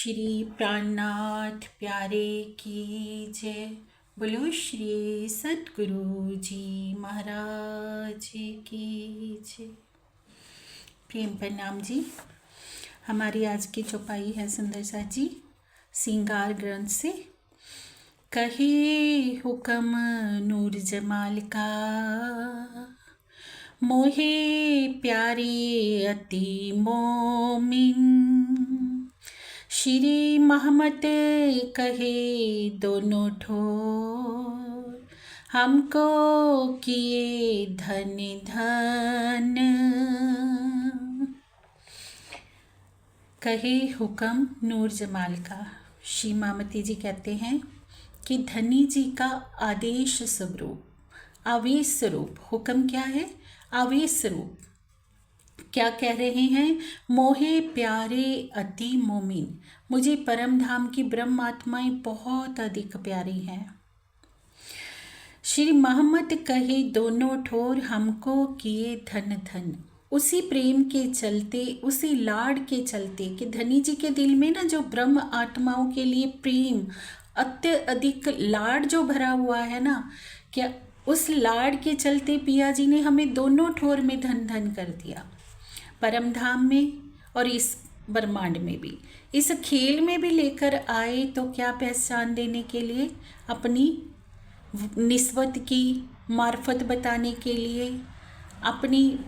श्री प्राणनाथ प्यारे की जय। बोलो श्री सतगुरु जी महाराज की जय। प्रेम प्रणाम जी। हमारी आज की चौपाई है सुंदर सा जी श्रृंगार ग्रंथ से। कहे हुक्म नूर जमाल का, मोहे प्यारे अति मोमिन। श्री मोहम्मद कहे दोनों ठोर, हमको किए धन धन। कहे हुक्म नूर जमाल का। श्री मामती जी कहते हैं कि धनी जी का आदेश स्वरूप, आवेश स्वरूप। हुक्म क्या है? आवेश स्वरूप। क्या कह रहे हैं? मोहे प्यारे अति मोमिन, मुझे परम धाम की ब्रह्म आत्माएं बहुत अधिक प्यारी हैं। श्री मोहम्मद कहे दोनों ठोर, हमको किए धन धन। उसी प्रेम के चलते, उसी लाड के चलते कि धनी जी के दिल में ना जो ब्रह्म आत्माओं के लिए प्रेम अत्यधिक लाड जो भरा हुआ है ना, क्या उस लाड के चलते पिया जी ने हमें दोनों ठोर में धन धन कर दिया, परम धाम में और इस ब्रह्मांड में भी। इस खेल में भी लेकर आए तो क्या पहचान देने के लिए? अपनी निस्बत की मार्फत बताने के लिए, अपनी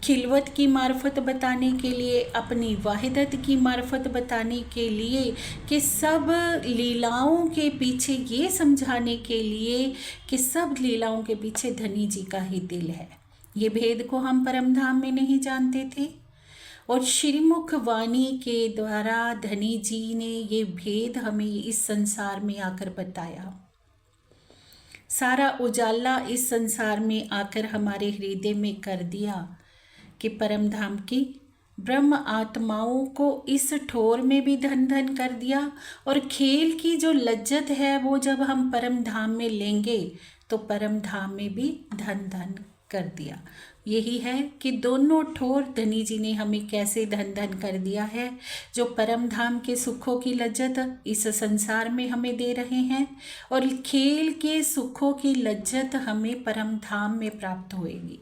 खिलवत की मार्फत बताने के लिए, अपनी वाहिदत की मार्फत बताने के लिए, कि सब लीलाओं के पीछे ये समझाने के लिए कि सब लीलाओं के पीछे धनी जी का ही दिल है। ये भेद को हम परम धाम में नहीं जानते थे और श्रीमुख वाणी के द्वारा धनी जी ने ये भेद हमें इस संसार में आकर बताया। सारा उजाला इस संसार में आकर हमारे हृदय में कर दिया कि परम धाम की ब्रह्म आत्माओं को इस ठोर में भी धन धन कर दिया। और खेल की जो लज्जत है वो जब हम परम धाम में लेंगे तो परम धाम में भी धन धन कर दिया। यही है कि दोनों ठोर धनी जी ने हमें कैसे धन धन कर दिया है। जो परम धाम के सुखों की लज्जत इस संसार में हमें दे रहे हैं और खेल के सुखों की लज्जत हमें परम धाम में प्राप्त होएगी।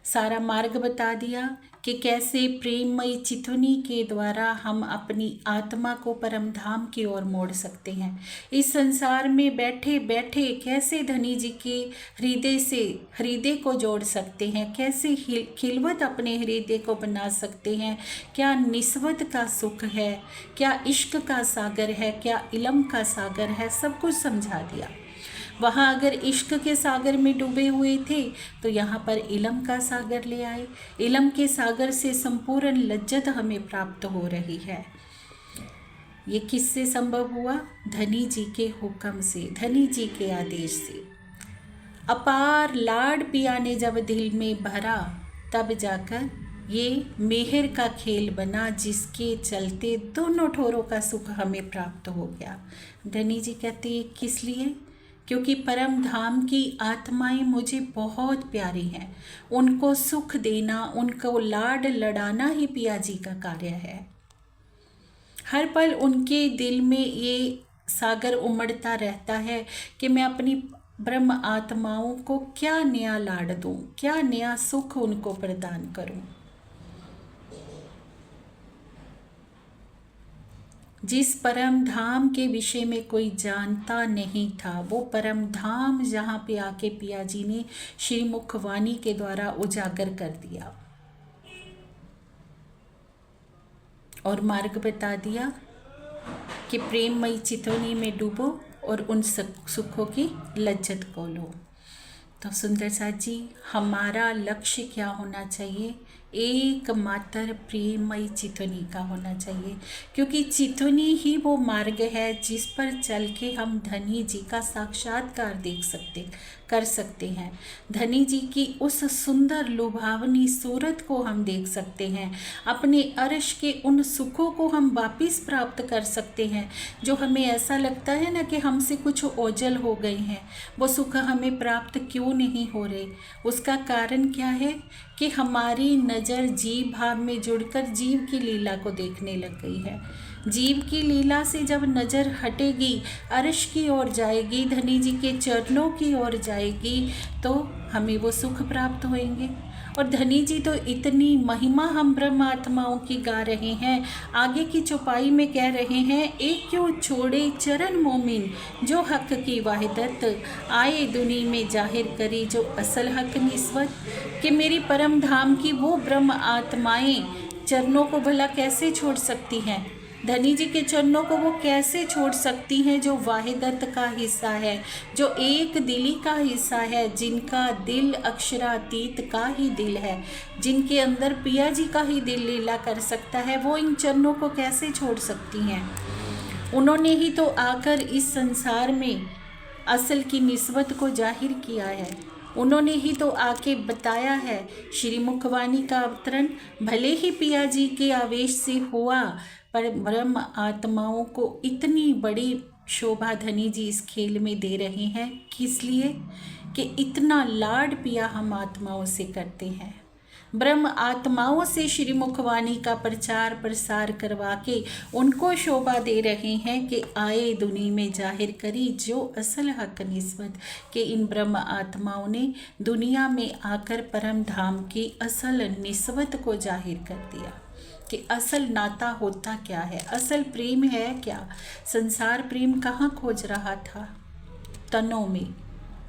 सारा मार्ग बता दिया कि कैसे प्रेममयी चितवनी के द्वारा हम अपनी आत्मा को परम धाम की ओर मोड़ सकते हैं। इस संसार में बैठे बैठे कैसे धनी जी के हृदय से हृदय को जोड़ सकते हैं, कैसे खिलवत अपने हृदय को बना सकते हैं, क्या निस्बत का सुख है, क्या इश्क का सागर है, क्या इल्म का सागर है, सब कुछ समझा दिया। वहाँ अगर इश्क के सागर में डूबे हुए थे तो यहाँ पर इल्म का सागर ले आए। इल्म के सागर से संपूर्ण लज्जत हमें प्राप्त हो रही है। ये किससे संभव हुआ? धनी जी के हुक्म से, धनी जी के आदेश से। अपार लाड पिया ने जब दिल में भरा तब जाकर ये मेहर का खेल बना, जिसके चलते दोनों ठोरों का सुख हमें प्राप्त हो गया। धनी जी कहते हैं किस लिए? क्योंकि परम धाम की आत्माएं मुझे बहुत प्यारी हैं। उनको सुख देना, उनको लाड लड़ाना ही पिया जी का कार्य है। हर पल उनके दिल में ये सागर उमड़ता रहता है कि मैं अपनी ब्रह्म आत्माओं को क्या नया लाड दूं, क्या नया सुख उनको प्रदान करूं। जिस परम धाम के विषय में कोई जानता नहीं था, वो परम धाम जहाँ पे आके पिया जी ने श्रीमुख वाणी के द्वारा उजागर कर दिया और मार्ग बता दिया कि प्रेममयी चितवनी में डूबो और उन सुखों की लज्जत को लो। तो सुंदर सा जी, हमारा लक्ष्य क्या होना चाहिए? एकमात्र प्रेममयी चितवनी का होना चाहिए, क्योंकि चितवनी ही वो मार्ग है जिस पर चल के हम धनी जी का साक्षात्कार देख सकते, कर सकते हैं। धनी जी की उस सुंदर लुभावनी सूरत को हम देख सकते हैं। अपने अर्श के उन सुखों को हम वापिस प्राप्त कर सकते हैं जो हमें ऐसा लगता है ना कि हमसे कुछ ओझल हो गए हैं, वो सुख हमें प्राप्त क्यों नहीं हो रहे। उसका कारण क्या है कि हमारी नज़र जीव भाव में जुड़कर जीव की लीला को देखने लग गई है। जीव की लीला से जब नज़र हटेगी, अर्श की ओर जाएगी, धनी जी के चरणों की ओर जाएगी, तो हमें वो सुख प्राप्त होंगे। और धनी जी तो इतनी महिमा हम ब्रह्म आत्माओं की गा रहे हैं, आगे की चौपाई में कह रहे हैं, एक क्यों छोड़े चरण मोमिन, जो हक की वाहिदत आए दुनी में जाहिर करी, जो असल हक निस्बत, कि मेरी परम धाम की वो ब्रह्म आत्माएं चरणों को भला कैसे छोड़ सकती हैं। धनी जी के चरणों को वो कैसे छोड़ सकती हैं जो वाहिदत का हिस्सा है, जो एक दिली का हिस्सा है, जिनका दिल अक्षरातीत का ही दिल है, जिनके अंदर पिया जी का ही दिल लीला कर सकता है, वो इन चरणों को कैसे छोड़ सकती हैं। उन्होंने ही तो आकर इस संसार में असल की निस्बत को जाहिर किया है। उन्होंने ही तो आके बताया है। श्री मुखवाणी का अवतरण भले ही पिया जी के आवेश से हुआ, पर ब्रह्म आत्माओं को इतनी बड़ी शोभा धनी जी इस खेल में दे रहे हैं। किस लिए? कि इतना लाड पिया हम आत्माओं से करते हैं। ब्रह्म आत्माओं से श्री मुखवाणी का प्रचार प्रसार करवा के उनको शोभा दे रहे हैं कि आए दुनी में जाहिर करी, जो असल हक निस्बत, के इन ब्रह्म आत्माओं ने दुनिया में आकर परम धाम की असल निस्बत को जाहिर कर दिया कि असल नाता होता क्या है, असल प्रेम है क्या। संसार प्रेम कहाँ खोज रहा था? तनों में,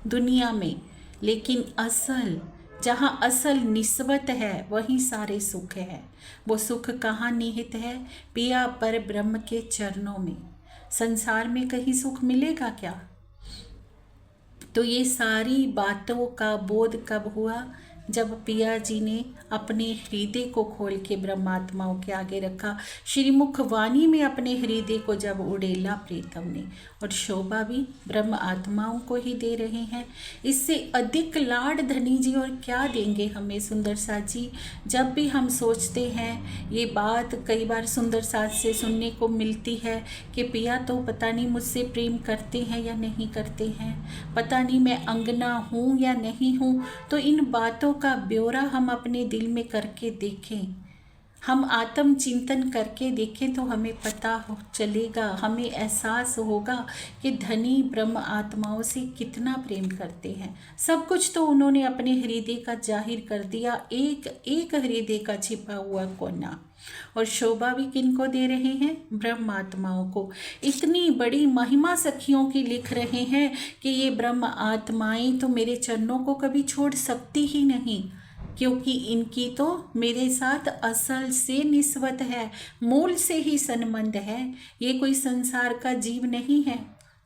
दुनिया में। लेकिन असल, जहाँ असल निस्बत है, वहीं सारे सुख है। वो सुख कहाँ निहित है? पिया पर ब्रह्म के चरणों में। संसार में कहीं सुख मिलेगा क्या? तो ये सारी बातों का बोध कब हुआ? जब पिया जी ने अपने हृदय को खोल के ब्रह्मात्माओं के आगे रखा, श्री मुखवाणी में अपने हृदय को जब उड़ेला प्रीतम ने, और शोभा भी ब्रह्म आत्माओं को ही दे रहे हैं। इससे अधिक लाड धनी जी और क्या देंगे हमें सुंदर साथ जी। जब भी हम सोचते हैं, ये बात कई बार सुंदर साथ से सुनने को मिलती है कि पिया तो पता नहीं मुझसे प्रेम करते हैं या नहीं करते हैं, पता नहीं मैं अंगना हूँ या नहीं हूँ। तो इन बातों का ब्यौरा हम अपने दिल में करके देखें, हम आत्म चिंतन करके देखें, तो हमें पता चलेगा, हमें एहसास होगा कि धनी ब्रह्म आत्माओं से कितना प्रेम करते हैं। सब कुछ तो उन्होंने अपने हृदय का जाहिर कर दिया, एक एक हृदय का छिपा हुआ कोना। और शोभा भी किनको दे रहे हैं? ब्रह्म आत्माओं को। इतनी बड़ी महिमा सखियों की लिख रहे हैं कि ये ब्रह्म आत्माएं तो मेरे चरणों को कभी छोड़ सकती ही नहीं, क्योंकि इनकी तो मेरे साथ असल से निस्बत है, मूल से ही संबंध है। ये कोई संसार का जीव नहीं है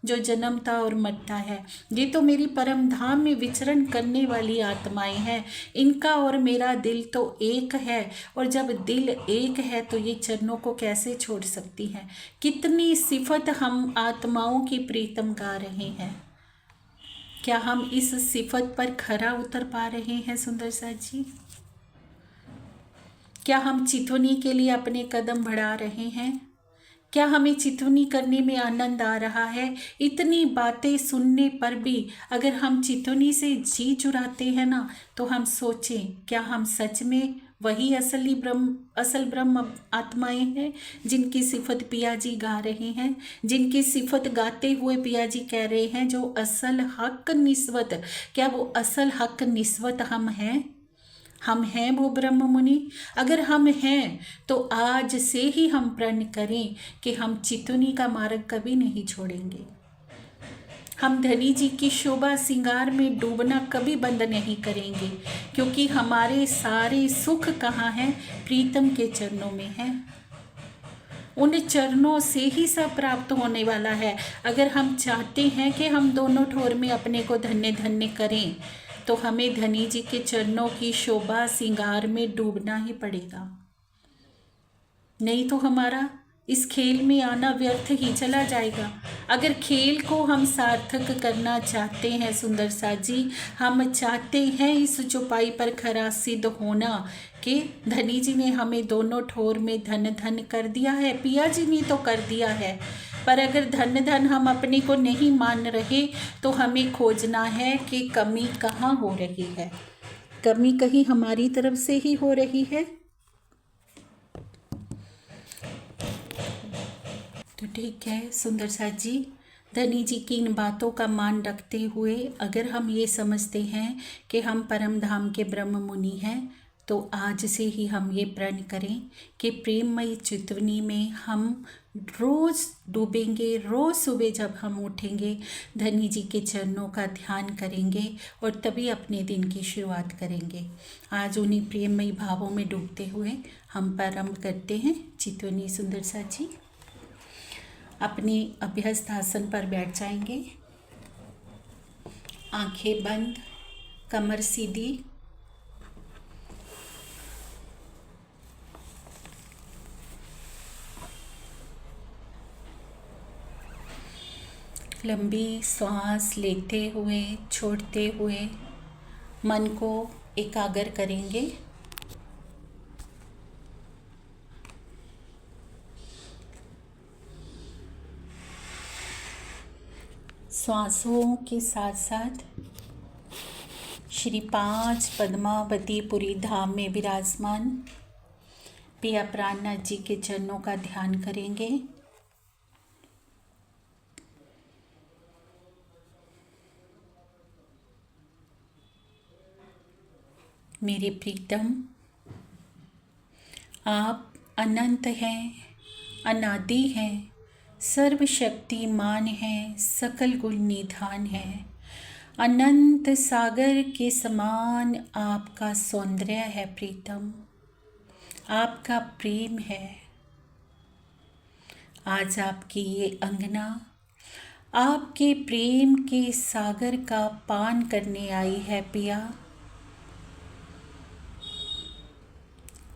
जो जन्मता और मरता है। ये तो मेरी परम धाम में विचरण करने वाली आत्माएं हैं। इनका और मेरा दिल तो एक है, और जब दिल एक है तो ये चरणों को कैसे छोड़ सकती हैं। कितनी सिफत हम आत्माओं की प्रीतम गा रहे हैं। क्या हम इस सिफत पर खरा उतर पा रहे हैं सुंदर साथ जी? क्या हम चितवनी के लिए अपने कदम बढ़ा रहे हैं? क्या हमें चितवनी करने में आनंद आ रहा है? इतनी बातें सुनने पर भी अगर हम चितवनी से जी चुराते हैं ना, तो हम सोचें, क्या हम सच में वही असल ब्रह्म आत्माएं हैं जिनकी सिफत पिया जी गा रहे हैं, जिनकी सिफत गाते हुए पिया जी कह रहे हैं, जो असल हक निस्बत। क्या वो असल हक निस्बत हम हैं? हम हैं वो ब्रह्म मुनि? अगर हम हैं तो आज से ही हम प्रण करें कि हम चितवनी का मार्ग कभी नहीं छोड़ेंगे। हम धनी जी की शोभा सिंगार में डूबना कभी बंद नहीं करेंगे, क्योंकि हमारे सारे सुख कहाँ हैं? प्रीतम के चरणों में हैं। उन चरणों से ही सब प्राप्त होने वाला है। अगर हम चाहते हैं कि हम दोनों ठोर में अपने को धन्य धन्य करें, तो हमें धनी जी के चरणों की शोभा सिंगार में डूबना ही पड़ेगा। नहीं तो हमारा इस खेल में आना व्यर्थ ही चला जाएगा। अगर खेल को हम सार्थक करना चाहते हैं सुंदर सा जी, हम चाहते हैं इस चौपाई पर खरा सिद्ध होना कि धनी जी ने हमें दोनों ठोर में धन धन कर दिया है, पिया जी ने तो कर दिया है, पर अगर धन धन हम अपने को नहीं मान रहे तो हमें खोजना है कि कमी कहाँ हो रही है। कमी कहीं हमारी तरफ से ही हो रही है। तो ठीक है सुंदर सा जी, धनी जी की इन बातों का मान रखते हुए अगर हम ये समझते हैं कि हम परम धाम के ब्रह्म मुनि हैं, तो आज से ही हम ये प्रण करें कि प्रेममयी चितवनी में हम रोज़ डूबेंगे। रोज़ सुबह जब हम उठेंगे धनी जी के चरणों का ध्यान करेंगे और तभी अपने दिन की शुरुआत करेंगे। आज उन्हीं प्रेममयी भावों में डूबते हुए हम प्रारंभ करते हैं चितवनी। सुंदर सा जी अपने अभ्यस्त आसन पर बैठ जाएंगे, आंखें बंद, कमर सीधी। लंबी सांस लेते हुए छोड़ते हुए मन को एकाग्र करेंगे। श्वासों के साथ साथ श्री 5 पद्मावतीपुरी धाम में विराजमान पिया प्राणनाथ जी के चरणों का ध्यान करेंगे। मेरे प्रीतम, आप अनंत हैं, अनादि हैं, सर्वशक्तिमान हैं, सकल गुण निधान हैं। अनंत सागर के समान आपका सौंदर्य है प्रीतम, आपका प्रेम है। आज आपकी ये अंगना आपके प्रेम के सागर का पान करने आई है पिया।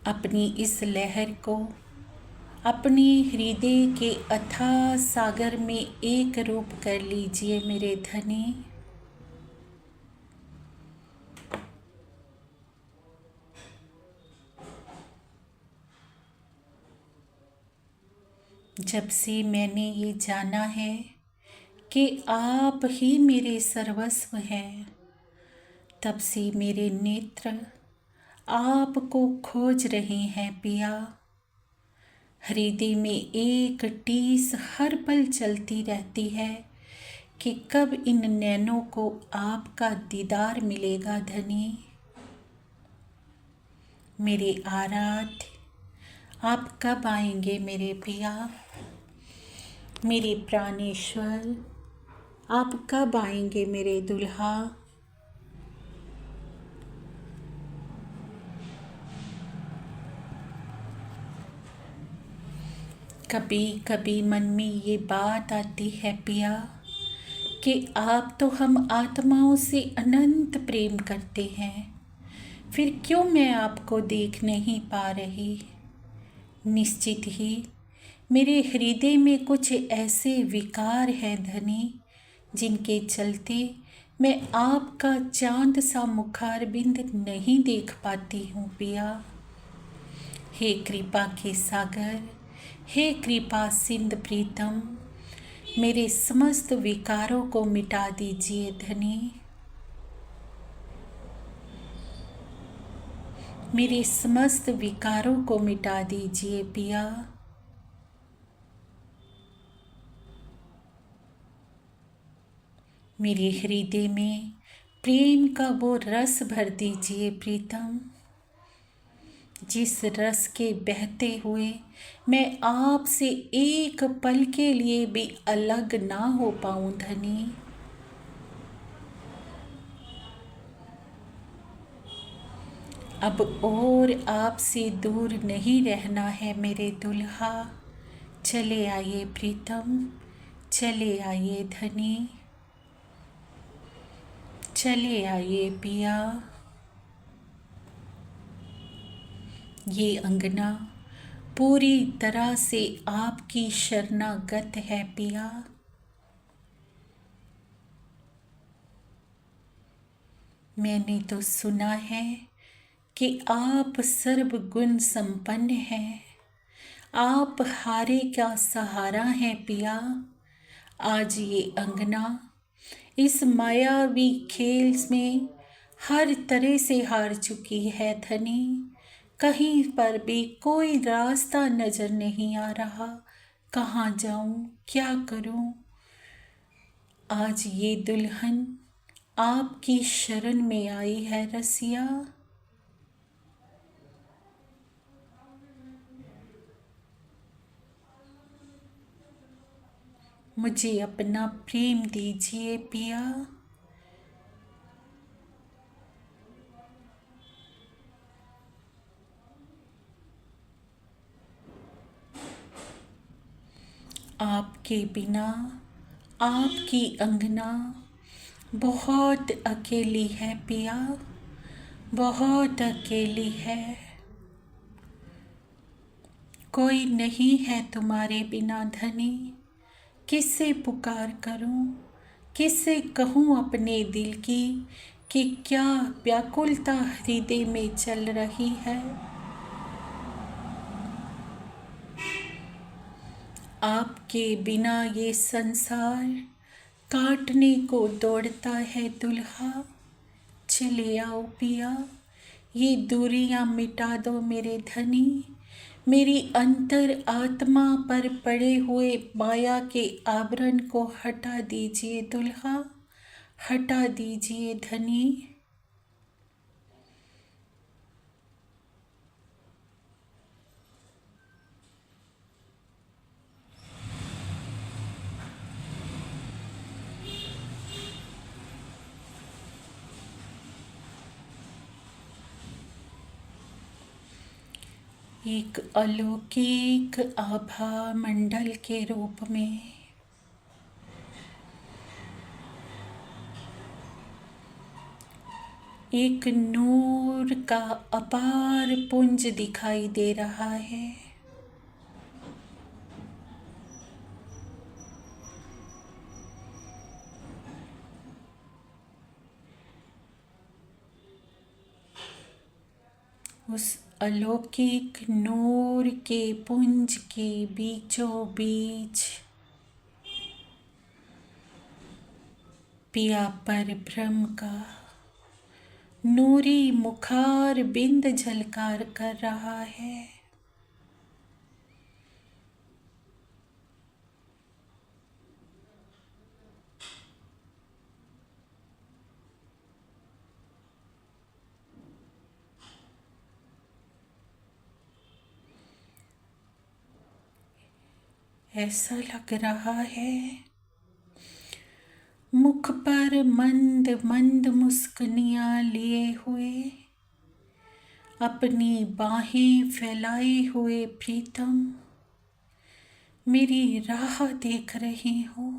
अपनी इस लहर को अपने हृदय के अथाह सागर में एक रूप कर लीजिए मेरे धनी। जब से मैंने ये जाना है कि आप ही मेरे सर्वस्व हैं, तब से मेरे नेत्र आपको खोज रहे हैं पिया। हृदय में एक टीस हर पल चलती रहती है कि कब इन नैनों को आपका दीदार मिलेगा धनी। मेरे आराध्य, आप कब आएंगे मेरे पिया। मेरे प्राणेश्वर, आप कब आएंगे मेरे दुल्हा। कभी कभी मन में ये बात आती है पिया कि आप तो हम आत्माओं से अनंत प्रेम करते हैं, फिर क्यों मैं आपको देख नहीं पा रही। निश्चित ही मेरे हृदय में कुछ ऐसे विकार हैं धनी, जिनके चलते मैं आपका चांद सा मुखारबिंद नहीं देख पाती हूँ पिया। हे कृपा के सागर, हे कृपा सिंध प्रीतम, मेरे समस्त विकारों को मिटा दीजिए धनी। मेरे समस्त विकारों को मिटा दीजिए पिया। मेरे हृदय में प्रेम का वो रस भर दीजिए प्रीतम, जिस रस के बहते हुए मैं आपसे एक पल के लिए भी अलग ना हो पाऊं धनी। अब और आपसे दूर नहीं रहना है मेरे दुल्हा। चले आइए प्रीतम, चले आइए धनी, चले आइए पिया। ये अंगना पूरी तरह से आपकी शरणागत है पिया। मैंने तो सुना है कि आप सर्वगुण संपन्न हैं, आप हारे का सहारा हैं पिया। आज ये अंगना इस मायावी खेल में हर तरह से हार चुकी है धनी। कहीं पर भी कोई रास्ता नजर नहीं आ रहा, कहाँ जाऊं, क्या करूं। आज ये दुल्हन आपकी शरण में आई है रसिया। मुझे अपना प्रेम दीजिए पिया। आपके बिना आपकी अंगना बहुत अकेली है पिया, बहुत अकेली है। कोई नहीं है तुम्हारे बिना धनी। किससे पुकार करूं, किससे कहूं अपने दिल की कि क्या व्याकुलता हृदय में चल रही है। आपके बिना ये संसार काटने को दौड़ता है दुल्हा। चले आओ पिया, ये दूरियां मिटा दो मेरे धनी। मेरी अंतर आत्मा पर पड़े हुए माया के आवरण को हटा दीजिए दुल्हा, हटा दीजिए धनी। एक अलौकिक आभा मंडल के रूप में एक नूर का अपार पुंज दिखाई दे रहा है। उस अलौकिक नूर के पुंज के बीचों बीच पिया पर ब्रह्म का नूरी मुखार बिंद झलकार कर रहा है। ऐसा लग रहा है मुख पर मंद मंद मुस्कुनियाँ लिए हुए, अपनी बाहें फैलाए हुए प्रीतम मेरी राह देख रहे हो।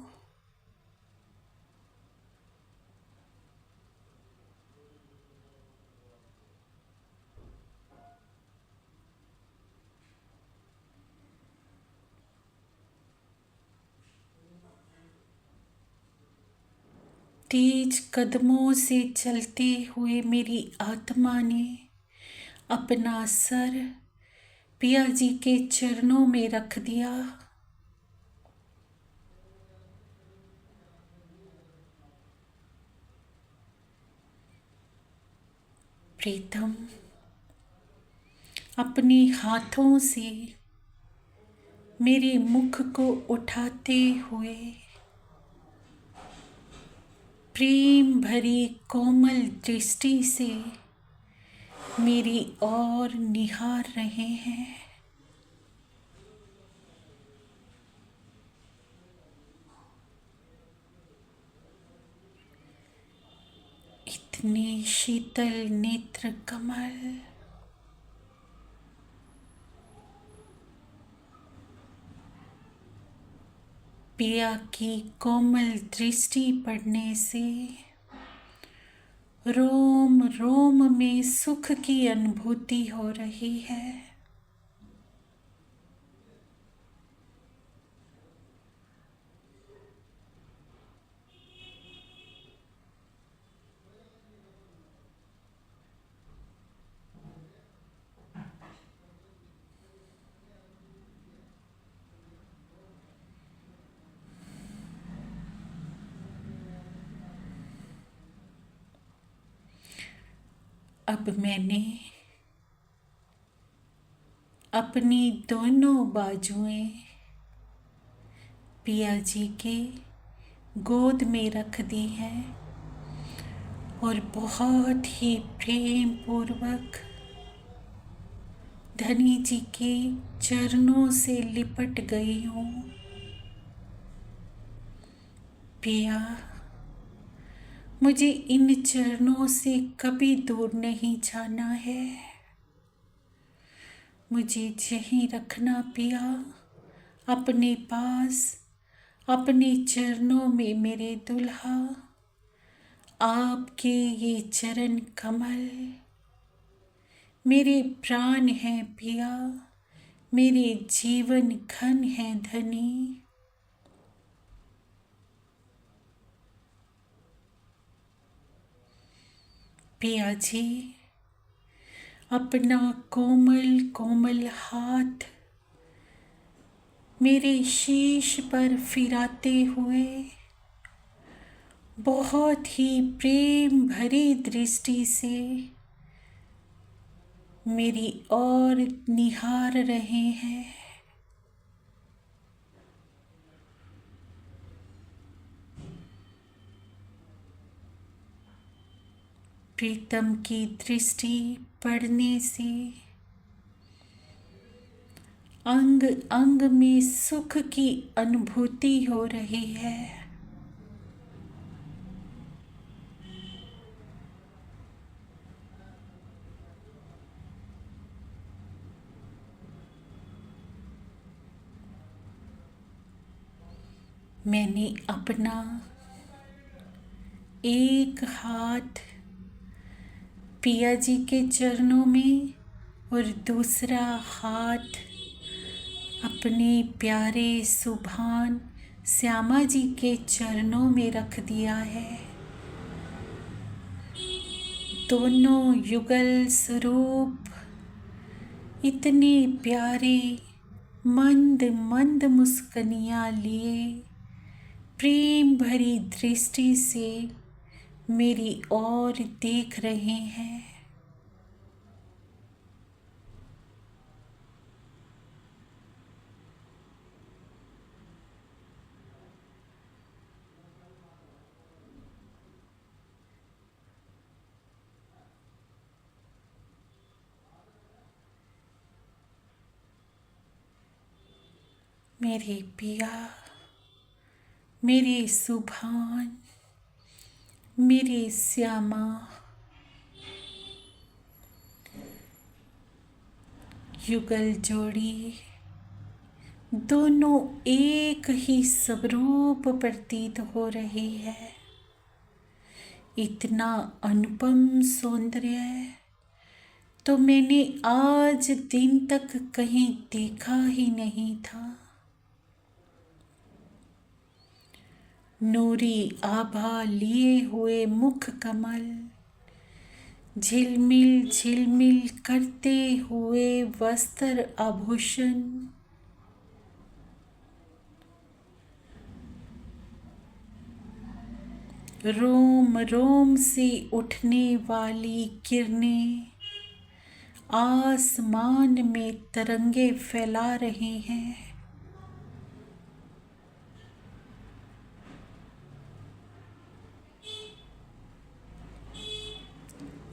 तेज कदमों से चलते हुए मेरी आत्मा ने अपना सर पिया जी के चरणों में रख दिया। प्रीतम अपने हाथों से मेरे मुख को उठाते हुए प्रेम भरी कोमल दृष्टि से मेरी ओर निहार रहे हैं। इतने शीतल नेत्र कमल, पिया की कोमल दृष्टि पड़ने से रोम रोम में सुख की अनुभूति हो रही है। अब मैंने अपनी दोनों बाजुएं पिया जी के गोद में रख दी हैं और बहुत ही प्रेम पूर्वक धनी जी के चरणों से लिपट गई हूँ। पिया, मुझे इन चरणों से कभी दूर नहीं जाना है, मुझे यहीं रखना पिया, अपने पास, अपने चरणों में मेरे दुल्हा। आपके ये चरण कमल मेरे प्राण हैं पिया, मेरे जीवन घन है धनी। पिया जी, अपना कोमल कोमल हाथ मेरे शीश पर फिराते हुए बहुत ही प्रेम भरी दृष्टि से मेरी ओर निहार रहे हैं। प्रीतम की दृष्टि पड़ने से अंग अंग में सुख की अनुभूति हो रही है। मैंने अपना एक हाथ पिया जी के चरणों में और दूसरा हाथ अपने प्यारे सुभान श्यामा जी के चरणों में रख दिया है। दोनों युगल स्वरूप इतने प्यारे मंद मंद मुस्कनियाँ लिए प्रेम भरी दृष्टि से मेरी ओर देख रहे हैं। मेरे पिया, मेरे सुभान, मेरे श्यामा, युगल जोड़ी दोनों एक ही स्वरूप प्रतीत हो रही है। इतना अनुपम सौंदर्य तो मैंने आज दिन तक कहीं देखा ही नहीं था। नूरी आभा लिए हुए मुख कमल, झिलमिल झिलमिल करते हुए वस्त्र आभूषण, रोम रोम से उठने वाली किरणें आसमान में तरंगे फैला रहे हैं।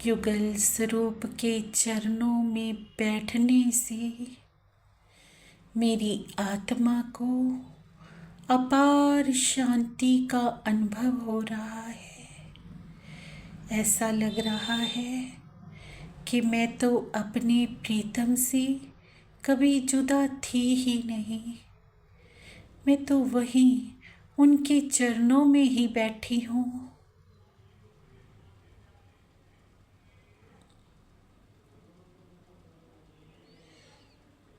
युगल स्वरूप के चरणों में बैठने से मेरी आत्मा को अपार शांति का अनुभव हो रहा है। ऐसा लग रहा है कि मैं तो अपने प्रीतम से कभी जुदा थी ही नहीं, मैं तो वहीं उनके चरणों में ही बैठी हूँ।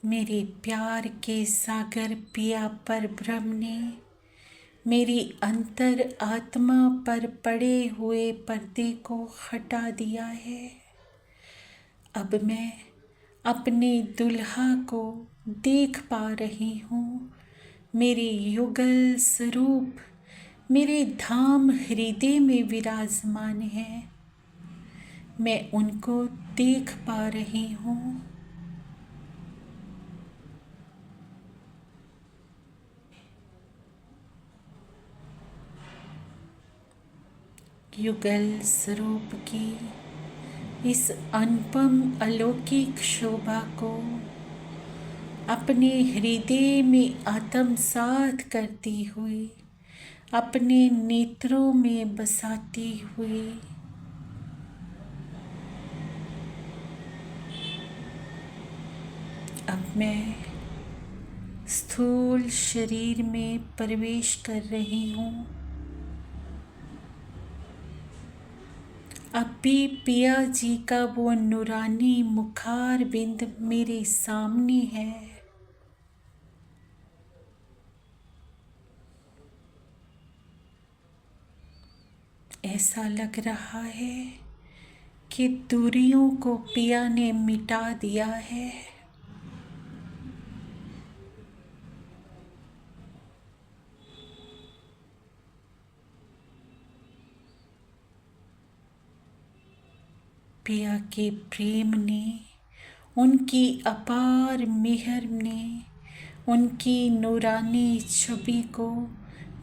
मेरे प्यार के सागर पिया पर ब्रह्म ने मेरी अंतर आत्मा पर पड़े हुए पर्दे को हटा दिया है। अब मैं अपने दुल्हा को देख पा रही हूँ। मेरे युगल स्वरूप मेरे धाम हृदय में विराजमान है। मैं उनको देख पा रही हूँ। युगल स्वरूप की इस अनुपम अलौकिक शोभा को अपने हृदय में आत्मसात करती हुई, अपने नेत्रों में बसाती हुई अब मैं स्थूल शरीर में प्रवेश कर रही हूँ। अब भी पिया जी का वो नूरानी मुखार बिंद मेरे सामने है। ऐसा लग रहा है कि दूरियों को पिया ने मिटा दिया है। पिया के प्रेम ने, उनकी अपार मेहर ने, उनकी नूरानी छवि को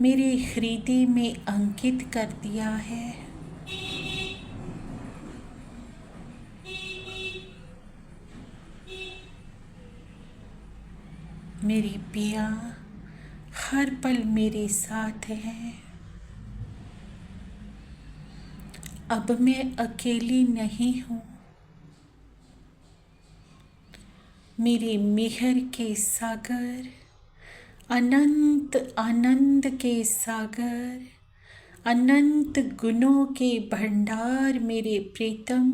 मेरे हृदय में अंकित कर दिया है। मेरी पिया हर पल मेरे साथ है। अब मैं अकेली नहीं हूँ। मेरे मेहर के सागर, अनंत आनंद के सागर, अनंत गुणों के भंडार मेरे प्रीतम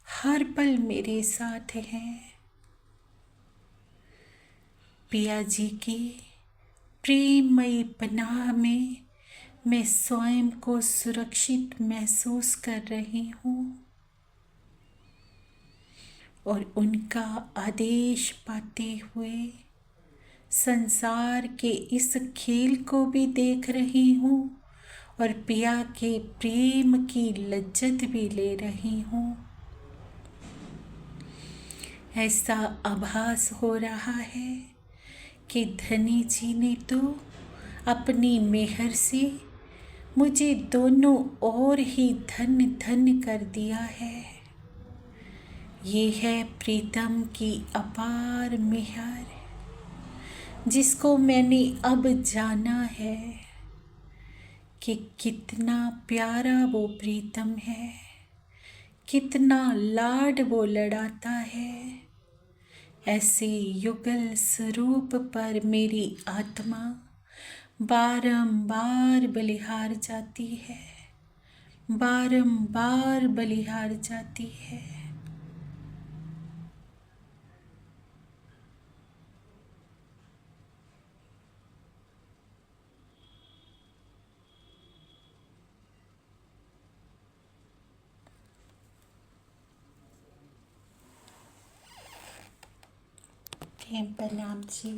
हर पल मेरे साथ हैं। पिया जी की प्रेममयी पनाह में मैं स्वयं को सुरक्षित महसूस कर रही हूँ और उनका आदेश पाते हुए संसार के इस खेल को भी देख रही हूँ और पिया के प्रेम की लज्जत भी ले रही हूँ। ऐसा आभास हो रहा है कि धनी जी ने तो अपनी मेहर से मुझे दोनों ओर ही धन धन कर दिया है। ये है प्रीतम की अपार मेहर, जिसको मैंने अब जाना है कि कितना प्यारा वो प्रीतम है, कितना लाड वो लड़ाता है। ऐसे युगल स्वरूप पर मेरी आत्मा बारंबार बलिहार जाती है, बारंबार बलिहार जाती है। प्रेम प्रणाम जी।